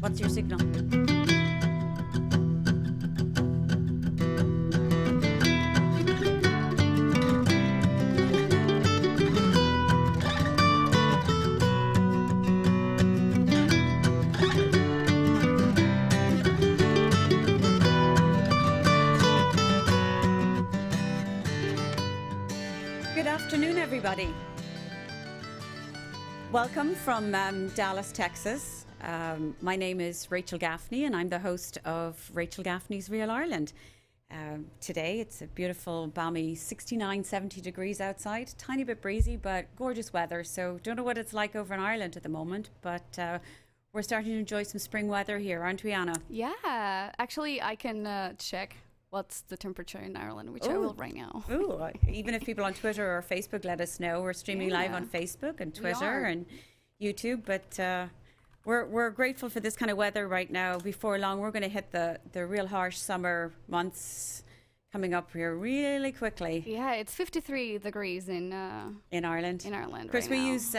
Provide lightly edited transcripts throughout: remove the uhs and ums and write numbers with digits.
What's your signal? Good afternoon, everybody. Welcome from Dallas, Texas. My name is Rachel Gaffney, and I'm the host of Rachel Gaffney's Real Ireland. Today, it's a beautiful, balmy 69, 70 degrees outside. Tiny bit breezy, but gorgeous weather. So don't know what it's like over in Ireland at the moment, but we're starting to enjoy some spring weather here, aren't we, Anna? Yeah, actually, I can check what's the temperature in Ireland, which I will right now. Ooh, even if people on Twitter or Facebook let us know. We're streaming live on Facebook and Twitter and YouTube, but we're grateful for this kind of weather right now. Before long, we're going to hit the real harsh summer months coming up here really quickly. Yeah, it's 53 degrees in Ireland. In Ireland. Of course, right we now. use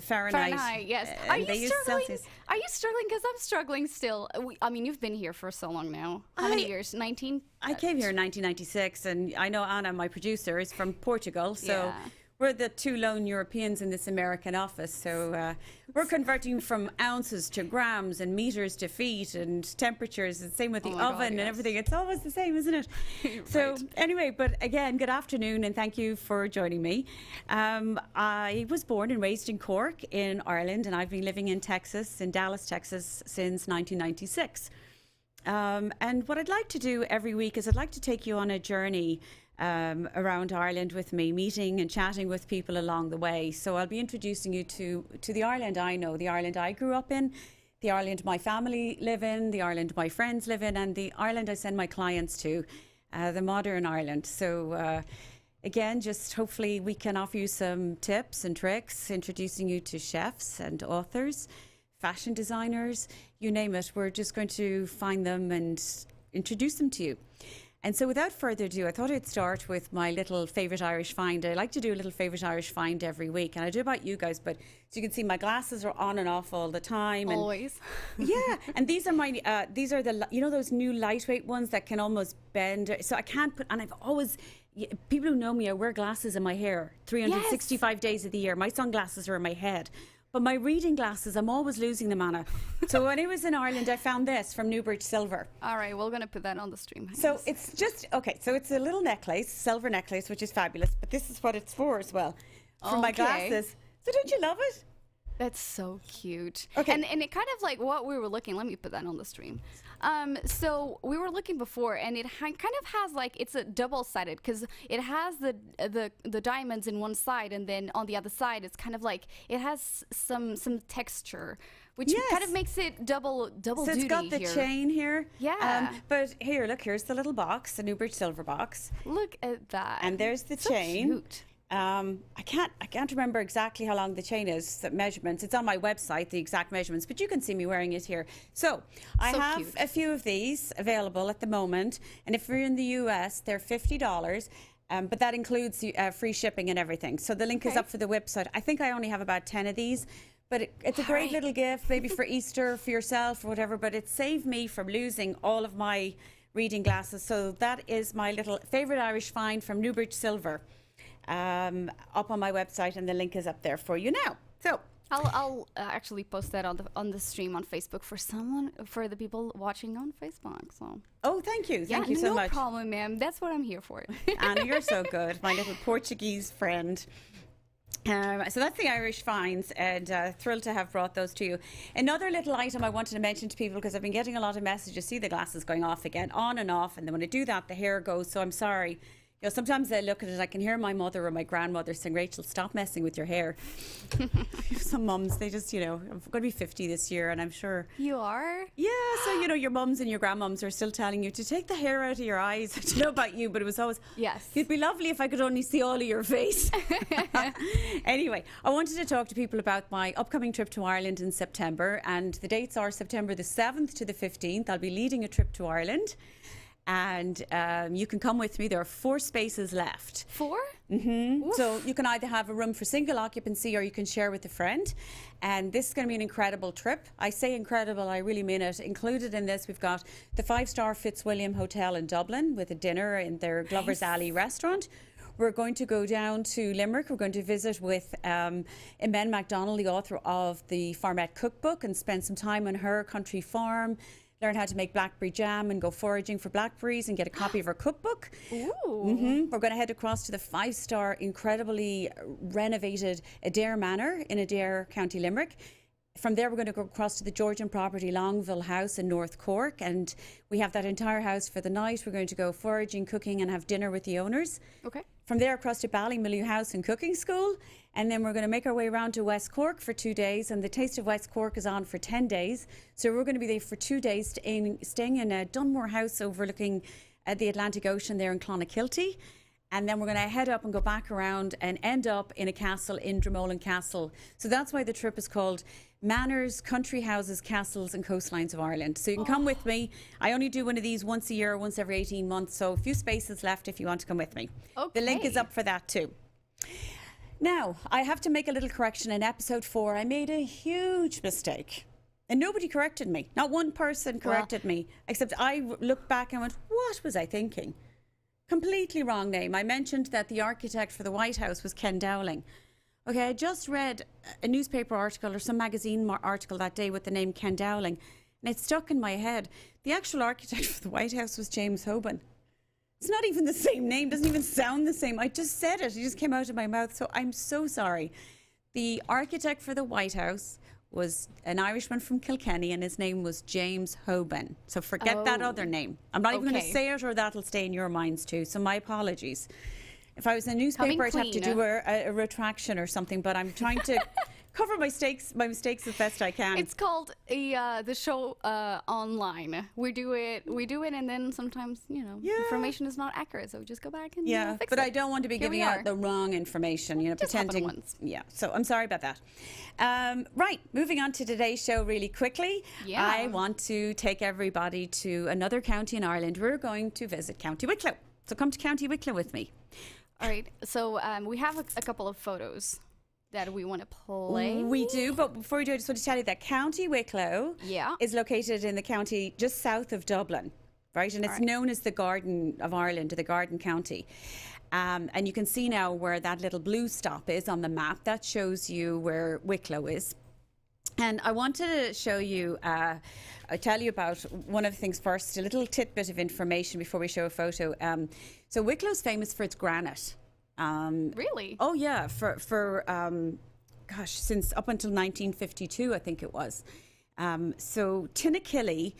Fahrenheit. Yes. Are you struggling? Are you struggling? Because I'm struggling still. I mean, you've been here for so long now. How many years? 19? I came here in 1996, and I know Anna, my producer, is from Portugal, so we're the two lone Europeans in this American office. So we're converting from ounces to grams and meters to feet and temperatures. And same with the oven and everything. It's always the same, isn't it? So anyway, but again, good afternoon and thank you for joining me. I was born and raised in Cork in Ireland, and I've been living in Texas, in Dallas, Texas, since 1996. And what I'd like to do every week is I'd like to take you on a journey around Ireland with me, meeting and chatting with people along the way. So I'll be introducing you to the Ireland I know, the Ireland I grew up in, the Ireland my family live in, the Ireland my friends live in, and the Ireland I send my clients to, the modern Ireland. So again, just hopefully we can offer you some tips and tricks, introducing you to chefs and authors, fashion designers, you name it. We're just going to find them and introduce them to you. And so without further ado, I thought I'd start with my little favourite Irish find. I like to do a little favourite Irish find every week, and I do about you guys, but as you can see, my glasses are on and off all the time. And always. Yeah, and these are my, these are the, you know, those new lightweight ones that can almost bend. So I can't put, and I've always, people who know me, I wear glasses in my hair 365 days of the year. My sunglasses are in my head. But my reading glasses, I'm always losing them, Anna. So when I was in Ireland, I found this from Newbridge Silver. All right, we're going to put that on the stream. So it's just, okay, so it's a little necklace, silver necklace, which is fabulous. But this is what it's for as well, for my glasses. So don't you love it? That's so cute. Okay. And it kind of like what we were looking, let me put that on the stream. So we were looking before, and it kind of has like, it's a double-sided because it has the diamonds in one side, and then on the other side it's kind of like it has some texture, which kind of makes it double duty. So it's got the chain here. Yeah. But here, look, here's the little box, the Newbridge Silver box. Look at that. And there's the chain. Cute. I can't remember exactly how long the chain is, the measurements. It's on my website, the exact measurements, but you can see me wearing it here. So I have a few of these available at the moment, and if you're in the US, they're $50, but that includes free shipping and everything. So the link is up for the website. I think I only have about 10 of these, but it's a great little gift, maybe for Easter, for yourself or whatever, but it saved me from losing all of my reading glasses. So that is my little favorite Irish find from Newbridge Silver. Up on my website, and the link is up there for you now. So I'll actually post that on the stream on Facebook for the people watching on Facebook. So thank you so much. No problem, ma'am. That's what I'm here for. Anna, you're so good, my little Portuguese friend. So that's the Irish finds, and thrilled to have brought those to you. Another little item I wanted to mention to people, because I've been getting a lot of messages, see the glasses going off again, on and off, and then when I do that, the hair goes, so I'm sorry. You know, sometimes I look at it, I can hear my mother or my grandmother saying, Rachel, stop messing with your hair. Some mums, they just, you know, I'm going to be 50 this year, and I'm sure. You are? Yeah, so, you know, your mums and your grandmums are still telling you to take the hair out of your eyes. I don't know about you, but it was always, yes, it'd be lovely if I could only see all of your face. Anyway, I wanted to talk to people about my upcoming trip to Ireland in September, and the dates are September the 7th to the 15th. I'll be leading a trip to Ireland. And you can come with me. There are 4 spaces left. 4? Mm-hmm. So you can either have a room for single occupancy or you can share with a friend. And this is going to be an incredible trip. I say incredible, I really mean it. Included in this, we've got the 5-star Fitzwilliam Hotel in Dublin with a dinner in their Glover's Alley restaurant. We're going to go down to Limerick. We're going to visit with Imen MacDonald, the author of the Farmette Cookbook, and spend some time on her country farm. Learn how to make blackberry jam and go foraging for blackberries and get a copy of her cookbook. Ooh. Mm-hmm. We're going to head across to the 5-star, incredibly renovated Adair Manor in Adair, County Limerick. From there, we're going to go across to the Georgian property Longville House in North Cork, and we have that entire house for the night. We're going to go foraging, cooking, and have dinner with the owners. Okay. From there, across to Ballyknocken House and Cooking School, and then we're going to make our way around to West Cork for 2 days, and the Taste of West Cork is on for 10 days. So we're going to be there for 2 days, staying in a Dunmore house overlooking the Atlantic Ocean there in Clonakilty. And then we're going to head up and go back around and end up in a castle in Dromoland Castle. So that's why the trip is called Manors, Country Houses, Castles and Coastlines of Ireland. So you can come with me. I only do one of these once a year, once every 18 months. So a few spaces left if you want to come with me. Okay. The link is up for that too. Now, I have to make a little correction. In episode 4, I made a huge mistake. And nobody corrected me. Not one person corrected me. Except I looked back and went, what was I thinking? Completely wrong name. I mentioned that the architect for the White House was Ken Dowling. Okay, I just read a newspaper article or some magazine article that day with the name Ken Dowling, and it stuck in my head. The actual architect for the White House was James Hoban. It's not even the same name, doesn't even sound the same. I just said it, it just came out of my mouth, so I'm so sorry. The architect for the White House was an Irishman from Kilkenny, and his name was James Hoban. So forget that other name. I'm not even going to say it, or that'll stay in your minds too. So my apologies. If I was in a newspaper, I'd have to do a retraction or something. But I'm trying to cover my mistakes as best I can. It's called the show online. We do it, and then sometimes information is not accurate, so we just go back and fix it. But I don't want to be giving out the wrong information. You know, just pretending. Once. Yeah. So I'm sorry about that. Right. Moving on to today's show really quickly. Yeah. I want to take everybody to another county in Ireland. We're going to visit County Wicklow. So come to County Wicklow with me. All right. So we have a couple of photos that we want to play. We do, but before we do, I just want to tell you that County Wicklow is located in the county just south of Dublin, right? And it's known as the Garden of Ireland, the Garden County. And you can see now where that little blue stop is on the map. That shows you where Wicklow is. And I want to show you, I'll tell you about one of the things first, a little tidbit of information before we show a photo. So Wicklow's famous for its granite. Really? Oh, yeah. Since up until 1952, I think it was. So Tinakilly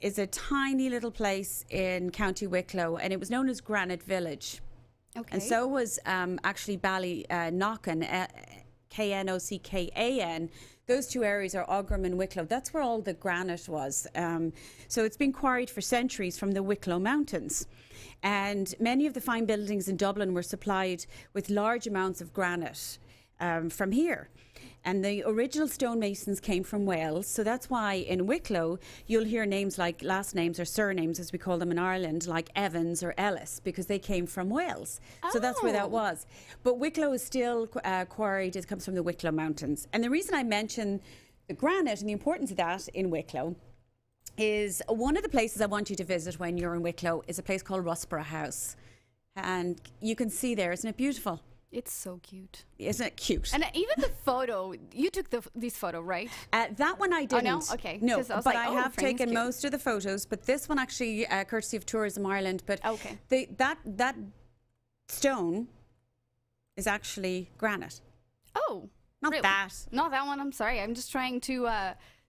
is a tiny little place in County Wicklow, and it was known as Granite Village. Okay. And so was actually Ballyknocken, Knockan. Those two areas are Oghram and Wicklow. That's where all the granite was. So it's been quarried for centuries from the Wicklow Mountains. And many of the fine buildings in Dublin were supplied with large amounts of granite from here. And the original stonemasons came from Wales. So that's why in Wicklow, you'll hear names like last names or surnames, as we call them in Ireland, like Evans or Ellis, because they came from Wales. So that's where that was. But Wicklow is still quarried. It comes from the Wicklow Mountains. And the reason I mention the granite and the importance of that in Wicklow is one of the places I want you to visit when you're in Wicklow is a place called Rusborough House. And you can see there, isn't it beautiful? It's so cute. Isn't it cute? And even the photo, you took this photo, right? That one I didn't. Oh, no? Okay. No, I but I have taken most of the photos. But this one actually, courtesy of Tourism Ireland. But that stone is actually granite. Oh, not really? Not that one. I'm sorry. I'm just trying to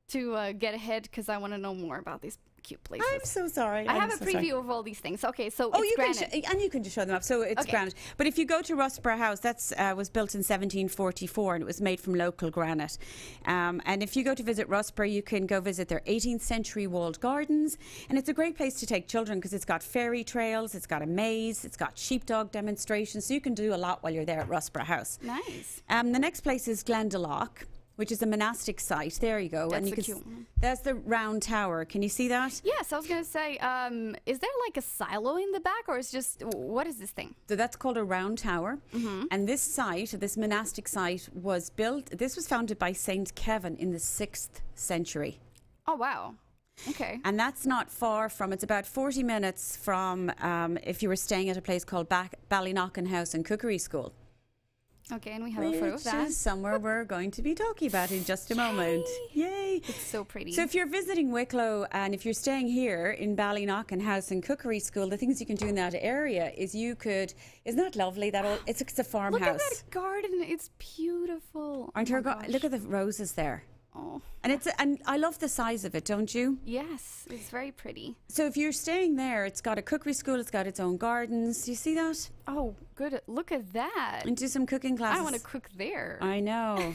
get ahead because I want to know more about these cute places. I'm so sorry. I have a preview of all these things. Okay, so it's granite. And you can just show them up. So it's granite. But if you go to Rusborough House, that's was built in 1744 and it was made from local granite. And if you go to visit Rusborough, you can go visit their 18th century walled gardens. And it's a great place to take children because it's got fairy trails, it's got a maze, it's got sheepdog demonstrations. So you can do a lot while you're there at Rusborough House. Nice. The next place is Glendalough, which is a monastic site. There you go. That's and you cute one. That's the round tower. Can you see that? Yes, I was going to say, is there like a silo in the back, or is just, what is this thing? So that's called a round tower. And this site, this monastic site, was built, this was founded by Saint Kevin in the 6th century. Oh, wow. Okay. And that's not far from, it's about 40 minutes from if you were staying at a place called Ballyknocken House and Cookery School. Okay, and we have a photo of that. Which is somewhere we're going to be talking about in just a moment. Yay! It's so pretty. So if you're visiting Wicklow and if you're staying here in Ballyknocken House and Cookery School, the things you can do in that area is you could, isn't that lovely? It's a farmhouse. Look at that garden. It's beautiful. Aren't look at the roses there. Oh. And I love the size of it, don't you? Yes, it's very pretty. So if you're staying there, it's got a cookery school, it's got its own gardens. Do you see that? Oh, good. Look at that. And do some cooking classes. I want to cook there. I know.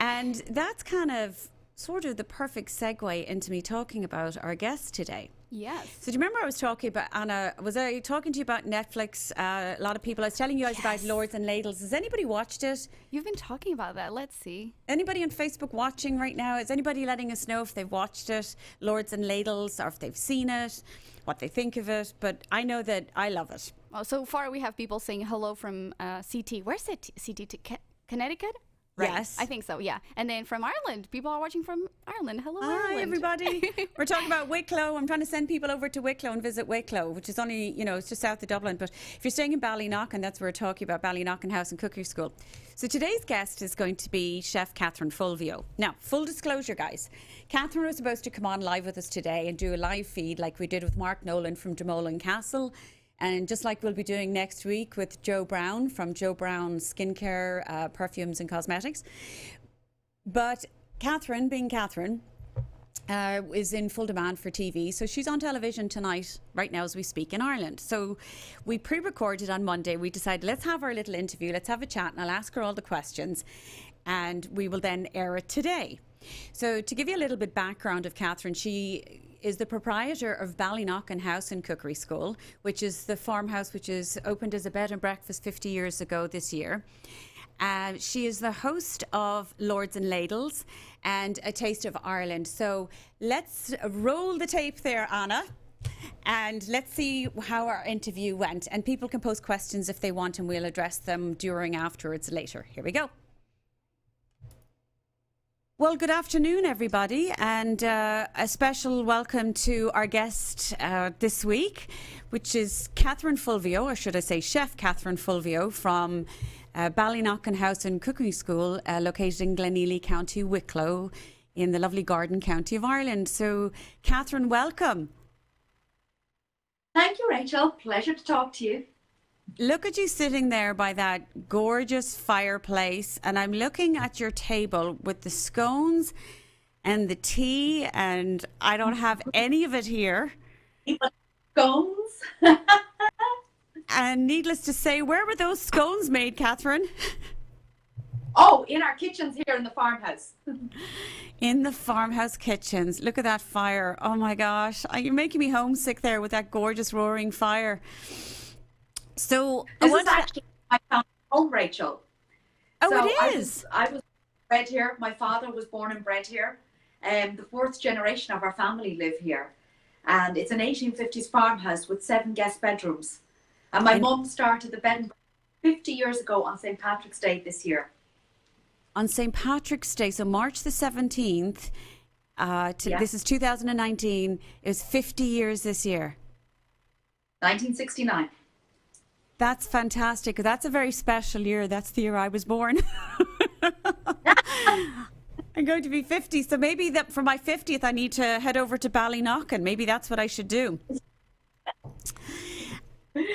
And that's kind of sort of the perfect segue into me talking about our guest today. Yes. So do you remember I was talking about, Anna, was I talking to you about Netflix? A lot of people, I was telling you guys about Lords and Ladles. Has anybody watched it? You've been talking about that. Let's see. Anybody on Facebook watching right now? Is anybody letting us know if they've watched it, Lords and Ladles, or if they've seen it, what they think of it? But I know that I love it. Well, so far we have people saying hello from CT. Where's it? CT? Connecticut? Right. Yes. I think so, yeah. And then from Ireland. People are watching from Ireland. Hello, Ireland. Hi, everybody. We're talking about Wicklow. I'm trying to send people over to Wicklow and visit Wicklow, which is only, it's just south of Dublin. But if you're staying in Ballyknocken, that's where we're talking about, Ballyknocken House and Cookery School. So today's guest is going to be Chef Catherine Fulvio. Now, full disclosure, guys. Catherine was supposed to come on live with us today and do a live feed like we did with Mark Nolan from Dumoulin Castle. And just like we'll be doing next week with Joe Brown from Joe Brown Skincare, Perfumes and Cosmetics. But Catherine, being Catherine, is in full demand for TV. So she's on television tonight, right now as we speak, in Ireland. So we pre-recorded on Monday. We decided, let's have our little interview. Let's have a chat and I'll ask her all the questions. And we will then air it today. So to give you a little bit background of Catherine, she is the proprietor of Ballyknocken House and Cookery School, which is the farmhouse which is opened as a bed and breakfast 50 years ago this year. She is the host of Lords and Ladles and A Taste of Ireland. So let's roll the tape there, Anna, and let's see how our interview went. And people can post questions if they want and we'll address them during, afterwards, later. Here we go. Well, good afternoon, everybody, and a special welcome to our guest this week, which is Catherine Fulvio, or should I say Chef Catherine Fulvio from Ballyknocken House and Cookery School, located in Glenealy, County Wicklow, in the lovely Garden County of Ireland. So, Catherine, welcome. Thank you, Rachel. Pleasure to talk to you. Look at you sitting there by that gorgeous fireplace, and I'm looking at your table with the scones and the tea, and I don't have any of it here. Scones? And needless to say, where were those scones made, Catherine? Oh, in our kitchens here in the farmhouse. In the farmhouse kitchens. Look at that fire. Oh my gosh. You're making me homesick there with that gorgeous roaring fire. So this is actually my family home, Rachel. Oh, so it is. I was bred here. My father was born and bred here. The fourth generation of our family live here, and it's an 1850s farmhouse with 7 guest bedrooms. And my mum started the bed and breakfast 50 years ago on St. Patrick's Day this year. On St. Patrick's Day, so March the 17th. This is 2019. It was 50 years this year. 1969. That's fantastic. That's a very special year. That's the year I was born. I'm going to be 50. So maybe that for my 50th, I need to head over to Ballyknocken. Maybe that's what I should do.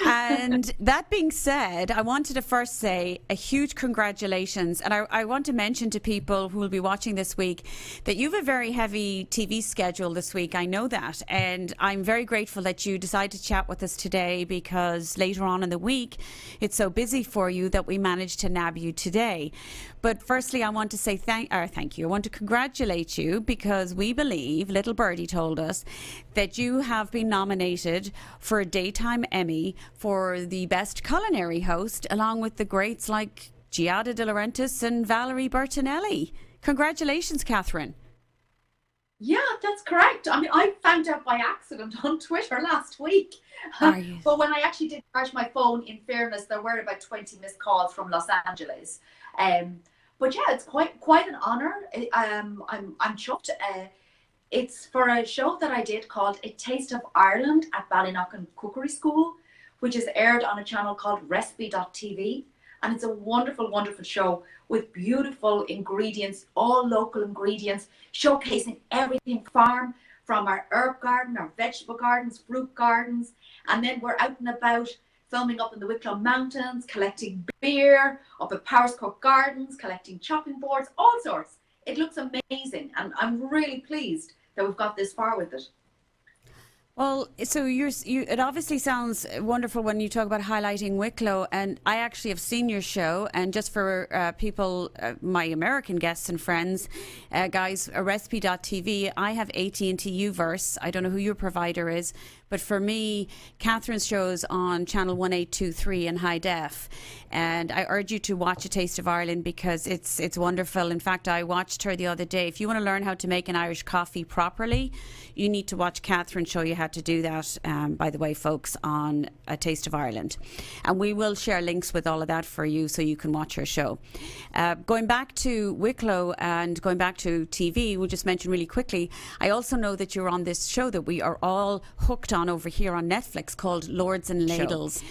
And that being said, I wanted to first say a huge congratulations. And I want to mention to people who will be watching this week that you have a very heavy TV schedule this week. I know that. And I'm very grateful that you decided to chat with us today, because later on in the week, it's so busy for you that we managed to nab you today. But firstly, I want to say thank you. I want to congratulate you, because we believe, Little Birdie told us, that you have been nominated for a Daytime Emmy for the Best Culinary Host, along with the greats like Giada De Laurentiis and Valerie Bertinelli. Congratulations, Catherine. Yeah, that's correct. I mean, I found out by accident on Twitter last week. But when I actually did charge my phone, in fairness, there were about 20 missed calls from Los Angeles. But yeah, it's quite an honour. I'm chuffed. It's for a show that I did called A Taste of Ireland at Ballyknocken Cookery School, which is aired on a channel called Recipe.tv. And it's a wonderful, wonderful show with beautiful ingredients, all local ingredients, showcasing everything farm, from our herb garden, our vegetable gardens, fruit gardens. And then we're out and about filming up in the Wicklow Mountains, collecting beer, up at Powerscourt Gardens, collecting chopping boards, all sorts. It looks amazing, and I'm really pleased that we've got this far with it. Well, so it obviously sounds wonderful when you talk about highlighting Wicklow, and I actually have seen your show. And just for people, my American guests and friends, guys, Recipe.tv, I have AT&T Uverse. I don't know who your provider is, but for me, Catherine's show's on channel 1823 in high def, and I urge you to watch A Taste of Ireland, because it's wonderful. In fact, I watched her the other day. If you want to learn how to make an Irish coffee properly, you need to watch Catherine show you how to do that, by the way, folks, on A Taste of Ireland. And we will share links with all of that for you so you can watch her show. Going back to Wicklow and going back to TV, we'll just mention really quickly, I also know that you're on this show that we are all hooked on over here on Netflix called Lords and Ladles.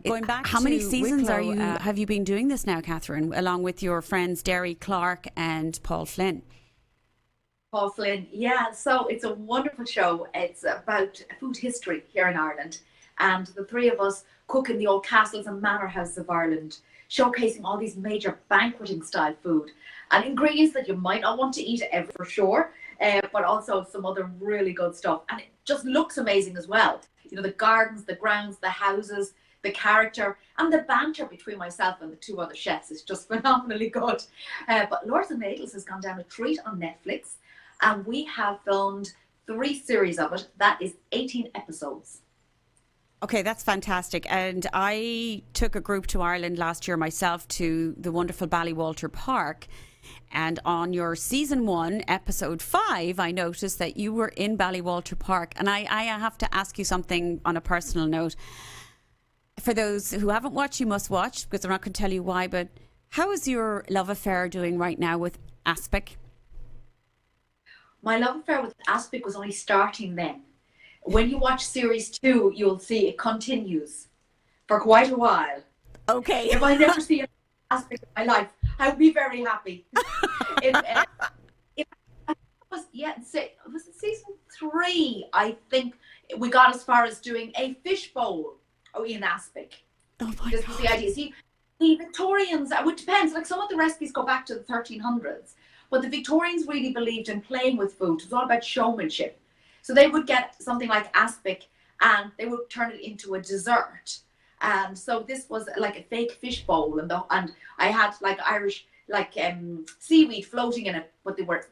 Going back, how many seasons Wicklow, have you been doing this now, Catherine, along with your friends Derry Clark and Paul Flynn? Paul Flynn, yeah. So it's a wonderful show. It's about food history here in Ireland, and the three of us cook in the old castles and manor houses of Ireland, showcasing all these major banqueting style food and ingredients that you might not want to eat ever, for sure, but also some other really good stuff. And it just looks amazing as well. You know, the gardens, the grounds, the houses, the character, and the banter between myself and the two other chefs is just phenomenally good. But Lords and Ladles has gone down a treat on Netflix, and we have filmed 3 series of it. That is 18 episodes. Okay, that's fantastic. And I took a group to Ireland last year myself, to the wonderful Ballywalter Park. And on your season 1, episode 5, I noticed that you were in Ballywalter Park. And I have to ask you something on a personal note. For those who haven't watched, you must watch, because I'm not going to tell you why. But how is your love affair doing right now with Aspic? My love affair with Aspic was only starting then. When you watch series 2, you'll see it continues for quite a while. Okay. If I never see an Aspic in my life, I'll be very happy. It was season 3, I think we got as far as doing a fish bowl in Aspic. Oh my This was the idea. See, the Victorians, it depends, like some of the recipes go back to the 1300s. But the Victorians really believed in playing with food. It was all about showmanship. So they would get something like aspic and they would turn it into a dessert. And so this was like a fake fish bowl, and I had like Irish seaweed floating in it, but they were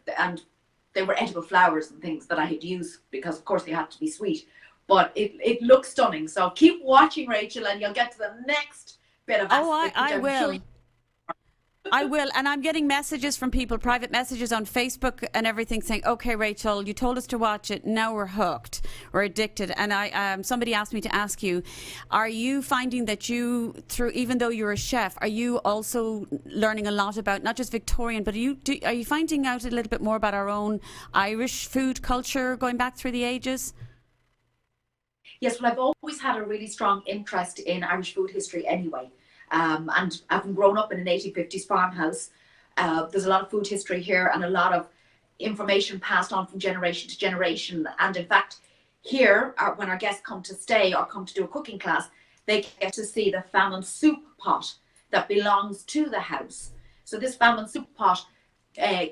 edible flowers and things that I had used, because of course they had to be sweet. But it looks stunning. So keep watching, Rachel, and you'll get to the next bit of aspic. Oh, I will. I will, and I'm getting messages from people, private messages on Facebook and everything, saying, "Okay, Rachel, you told us to watch it. Now we're hooked, we're addicted." And somebody asked me to ask you, are you finding that even though you're a chef, are you also learning a lot about not just Victorian, but are you finding out a little bit more about our own Irish food culture going back through the ages? Yes, well, I've always had a really strong interest in Irish food history anyway. And having grown up in an 1850s farmhouse, there's a lot of food history here and a lot of information passed on from generation to generation. And in fact, here, when our guests come to stay or come to do a cooking class, they get to see the famine soup pot that belongs to the house. So this famine soup pot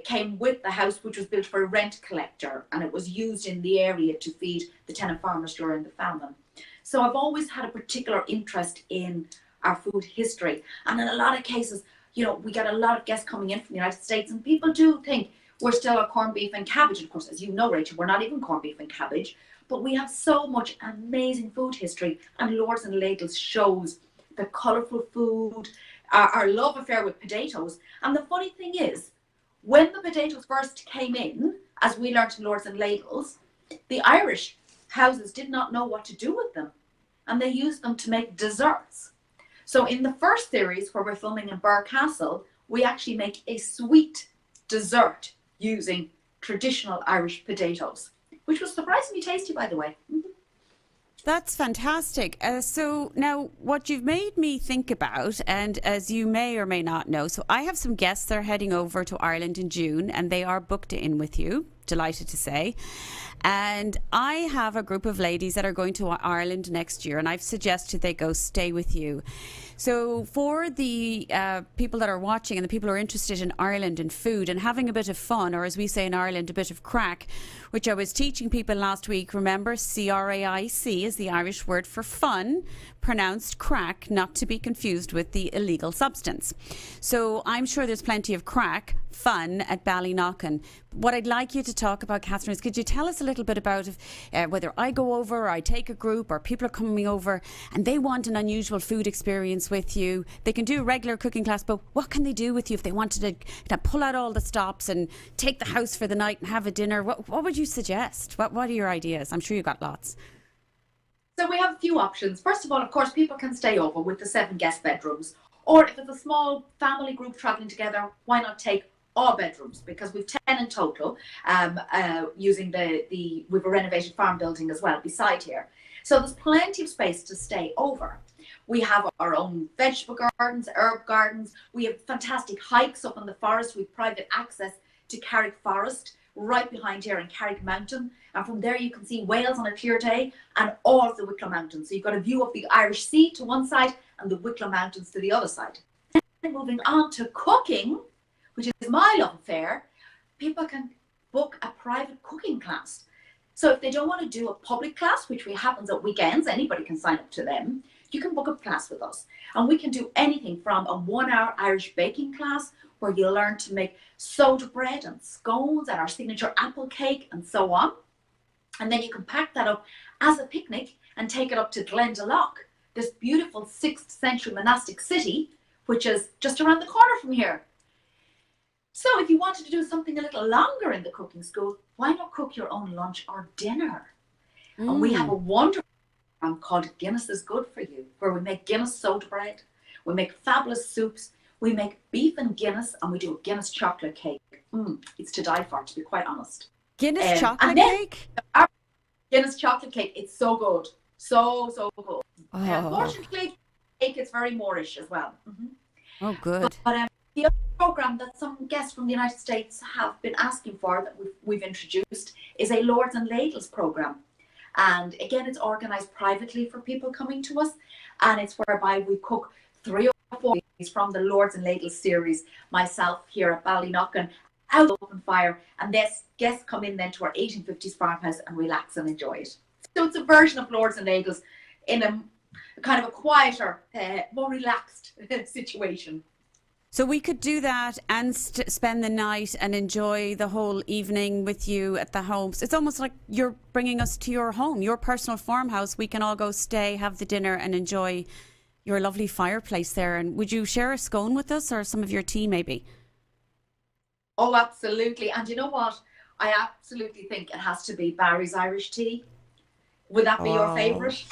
came with the house, which was built for a rent collector, and it was used in the area to feed the tenant farmers during the famine. So I've always had a particular interest in our food history, and in a lot of cases, you know, we get a lot of guests coming in from the United States, and people do think we're still a corned beef and cabbage. Of course, as you know, Rachel, we're not even corned beef and cabbage, but we have so much amazing food history, and Lords and Ladles shows the colourful food, our love affair with potatoes. And the funny thing is, when the potatoes first came in, as we learned in Lords and Ladles, the Irish houses did not know what to do with them, and they used them to make desserts. So in the first series, where we're filming in Castle, we actually make a sweet dessert using traditional Irish potatoes, which was surprisingly tasty, by the way. That's fantastic. So now what you've made me think about, and as you may or may not know, so I have some guests that are heading over to Ireland in June, and they are booked in with you, delighted to say. And I have a group of ladies that are going to Ireland next year, and I've suggested they go stay with you. So for the people that are watching and the people who are interested in Ireland and food and having a bit of fun, or as we say in Ireland, a bit of crack, which I was teaching people last week. Remember, C-R-A-I-C is the Irish word for fun, pronounced crack, not to be confused with the illegal substance. So I'm sure there's plenty of crack, fun at Ballyknocken. What I'd like you to talk about, Catherine, is could you tell us a little bit about whether I go over or I take a group or people are coming over and they want an unusual food experience with you. They can do a regular cooking class, but what can they do with you if they wanted to pull out all the stops and take the house for the night and have a dinner? What would you suggest? What are your ideas? I'm sure you've got lots. So we have a few options. First of all, of course, people can stay over with the 7 guest bedrooms. Or if it's a small family group travelling together, why not take all bedrooms? Because we've 10 in total, using we've a renovated farm building as well beside here. So there's plenty of space to stay over. We have our own vegetable gardens, herb gardens. We have fantastic hikes up in the forest with private access to Carrick Forest, right behind here in Carrick Mountain. And from there you can see Wales on a clear day and all of the Wicklow Mountains. So you've got a view of the Irish Sea to one side and the Wicklow Mountains to the other side. And moving on to cooking, which is my love affair, people can book a private cooking class. So if they don't want to do a public class, which happens at weekends, anybody can sign up to them, you can book a class with us. And we can do anything from a 1-hour Irish baking class where you'll learn to make soda bread and scones and our signature apple cake and so on. And then you can pack that up as a picnic and take it up to Glendalough, this beautiful 6th century monastic city, which is just around the corner from here. So if you wanted to do something a little longer in the cooking school, why not cook your own lunch or dinner? And we have a wonderful program called Guinness is Good for You, where we make Guinness soda bread, we make fabulous soups, we make beef and Guinness, and we do a Guinness chocolate cake. It's to die for, to be quite honest. Guinness chocolate cake? Our Guinness chocolate cake, it's so good. So good. Unfortunately, cake is very Moorish as well. Oh, good. But the other program that some guests from the United States have been asking for that we've introduced is a Lords and Ladles program. And again, it's organised privately for people coming to us. And it's whereby we cook 3 or 4 days from the Lords and Ladles series, myself here at Ballyknocken, out of open fire. And guests come in then to our 1850s farmhouse and relax and enjoy it. So it's a version of Lords and Ladles in a kind of a quieter, more relaxed situation. So we could do that and spend the night and enjoy the whole evening with you at the homes. It's almost like you're bringing us to your home, your personal farmhouse. We can all go stay, have the dinner and enjoy your lovely fireplace there. And would you share a scone with us or some of your tea maybe? Oh, absolutely. And you know what? I absolutely think it has to be Barry's Irish tea. Would that be your favourite?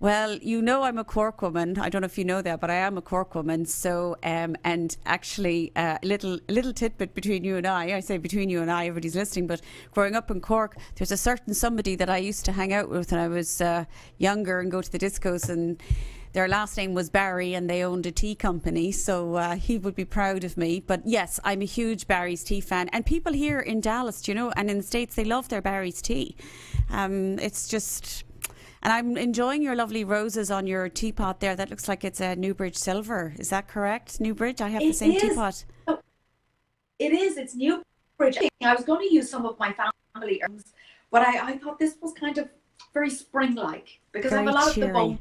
Well, you know I'm a Cork woman. I don't know if you know that, but I am a Cork woman. So, and actually, a little tidbit between you and I say between you and I, everybody's listening, but growing up in Cork, there's a certain somebody that I used to hang out with when I was younger and go to the discos, and their last name was Barry and they owned a tea company. So he would be proud of me. But yes, I'm a huge Barry's tea fan. And people here in Dallas, you know, and in the States, they love their Barry's tea. It's just And I'm enjoying your lovely roses on your teapot there. That looks like it's a Newbridge silver. Is that correct, Newbridge? I have the same teapot. It is. It's Newbridge. I was going to use some of my family herbs, but I thought this was kind of very spring-like, because I have a lot of the bones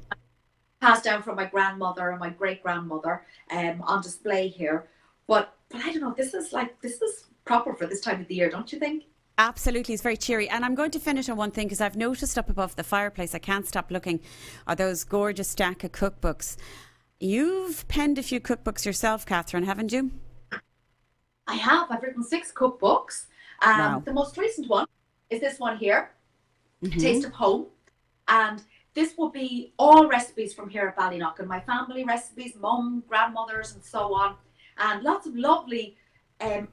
passed down from my grandmother and my great-grandmother on display here. But I don't know. This is proper for this time of the year, don't you think? Absolutely, it's very cheery. And I'm going to finish on one thing, because I've noticed up above the fireplace, I can't stop looking, are those gorgeous stack of cookbooks. You've penned a few cookbooks yourself, Catherine, haven't you? I have. I've written 6 cookbooks. Wow. The most recent one is this one here, Taste of Home. And this will be all recipes from here at Ballyknocken, my family recipes, mum, grandmothers, and so on. And lots of lovely,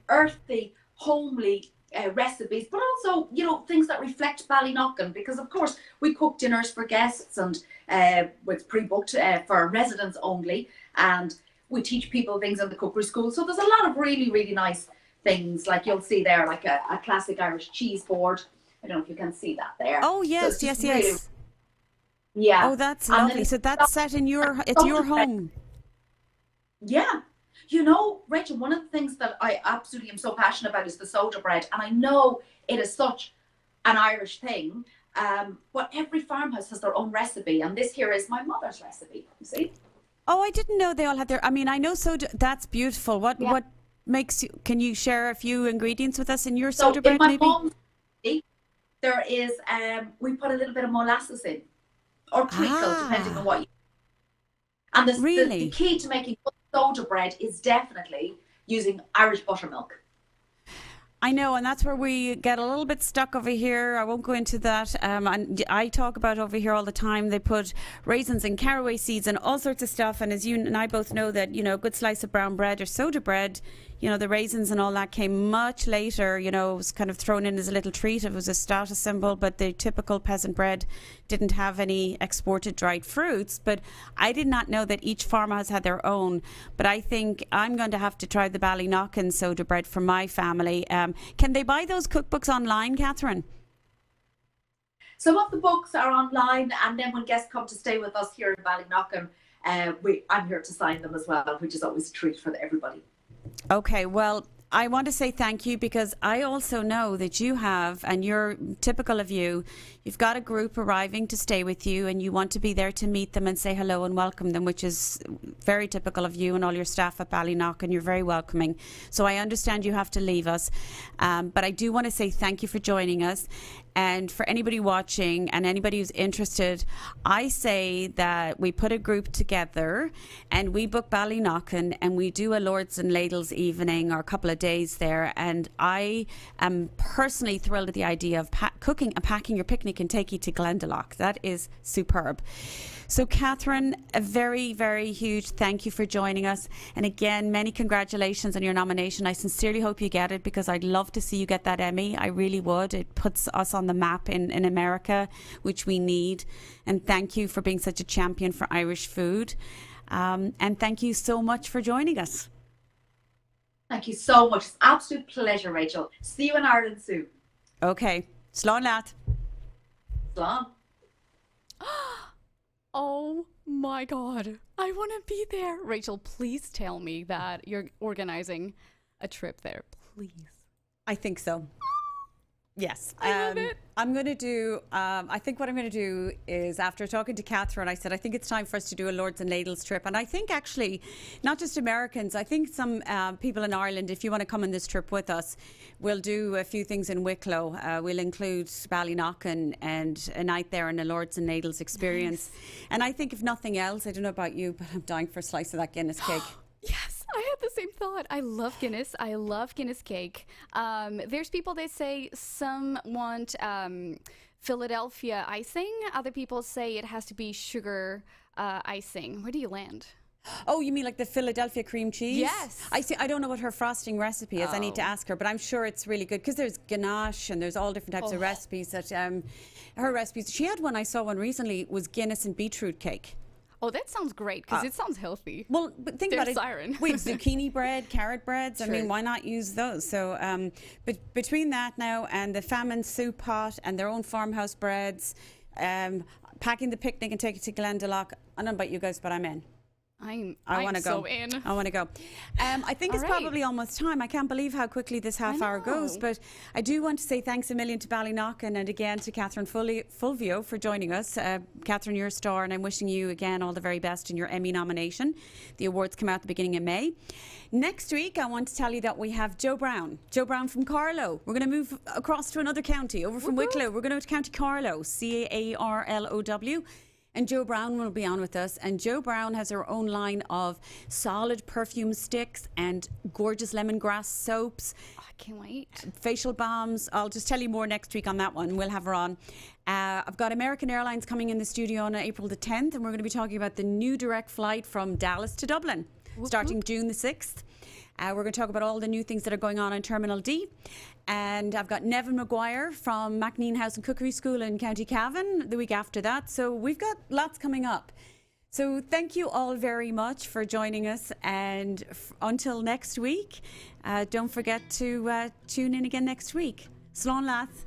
earthy, homely recipes, but also, you know, things that reflect Ballyknocken, because of course we cook dinners for guests, and it's pre-booked for residents only, and we teach people things in the cookery school. So there's a lot of really, really nice things, like you'll see there, like a classic Irish cheese board. I don't know if you can see that there. Oh yes, so yes. Really, yeah. Oh, that's lovely. So that's set in it's your home. Yeah. You know, Rachel, one of the things that I absolutely am so passionate about is the soda bread. And I know it is such an Irish thing, but every farmhouse has their own recipe. And this here is my mother's recipe, you see? Oh, I didn't know they all had their, I mean, I know soda, that's beautiful. What makes you, can you share a few ingredients with us in your soda bread, in maybe? Mom's, there is, we put a little bit of molasses in, or treacle, depending on what you. And the key to making soda bread is definitely using Irish buttermilk. I know, and that's where we get a little bit stuck over here. I won't go into that. And I talk about over here all the time. They put raisins and caraway seeds and all sorts of stuff. And as you and I both know, that, you know, a good slice of brown bread or soda bread, you know, the raisins and all that came much later. You know, it was kind of thrown in as a little treat. It was a status symbol, but the typical peasant bread didn't have any exported dried fruits. But I did not know that each farmhouse had their own. But I think I'm going to have to try the Ballyknocken soda bread for my family. Can they buy those cookbooks online, Catherine? Some of the books are online, and then when guests come to stay with us here in Ballyknocken, I'm here to sign them as well, which is always a treat for everybody. Okay, well, I want to say thank you, because I also know that you have, and you're typical of you, you've got a group arriving to stay with you, and you want to be there to meet them and say hello and welcome them, which is very typical of you and all your staff at Ballyknocken. You're very welcoming. So I understand you have to leave us, but I do want to say thank you for joining us. And for anybody watching and anybody who's interested, I say that we put a group together and we book Ballyknocken, and we do a Lords and Ladles evening or a couple of days there. And I am personally thrilled at the idea of cooking and packing your picnic and take you to Glendalough. That is superb. So Catherine, a very, very huge thank you for joining us. And again, many congratulations on your nomination. I sincerely hope you get it, because I'd love to see you get that Emmy. I really would. It puts us on the map in America, which we need. And thank you for being such a champion for Irish food. And thank you so much for joining us. Thank you so much. It's an absolute pleasure, Rachel. See you in Ireland soon. Okay. Slán leat. Slán. Oh my God. I want to be there. Rachel, please tell me that you're organizing a trip there, please. I think so. Yes. I love it. I'm going to do, I think what I'm going to do is, after talking to Catherine, I said, I think it's time for us to do a Lords and Ladles trip. And I think actually, not just Americans, I think some people in Ireland, if you want to come on this trip with us, we'll do a few things in Wicklow. We'll include Ballyknocken and a night there and a Lords and Ladles experience. Nice. And I think if nothing else, I don't know about you, but I'm dying for a slice of that Guinness cake. Yes, I had the same thought. I love Guinness. I love Guinness cake. There's people that say some want Philadelphia icing. Other people say it has to be sugar icing. Where do you land? Oh, you mean like the Philadelphia cream cheese? Yes. I see. I don't know what her frosting recipe is. I need to ask her, but I'm sure it's really good, because there's ganache and there's all different types of recipes that her recipes. She had one, I saw one recently, was Guinness and beetroot cake. Oh, that sounds great, because it sounds healthy. Well, but think about it. Siren. We have zucchini bread, carrot breads. True. I mean, why not use those? So, but between that now and the famine soup pot and their own farmhouse breads, packing the picnic and take it to Glendalough. I don't know about you guys, but I'm in. I want to go. So in. I want to go. I think it's probably almost time. I can't believe how quickly this half hour goes. But I do want to say thanks a million to Ballyknocken and again to Catherine Fulvio for joining us. Catherine, you're a star, and I'm wishing you again all the very best in your Emmy nomination. The awards come out at the beginning of May. Next week, I want to tell you that we have Joe Brown from Carlow. We're going to move across to another county, over from Wicklow. We're going to go to County Carlow, Carlow. And Joe Brown will be on with us. And Joe Brown has her own line of solid perfume sticks and gorgeous lemongrass soaps. Oh, I can't wait. Facial balms. I'll just tell you more next week on that one. We'll have her on. I've got American Airlines coming in the studio on April the 10th. And we're going to be talking about the new direct flight from Dallas to Dublin, starting June the 6th. We're going to talk about all the new things that are going on in Terminal D. And I've got Nevin Maguire from Ballyknocken House Cookery School in County Cavan the week after that. So we've got lots coming up. So thank you all very much for joining us. And until next week, don't forget to tune in again next week. Slán Lath.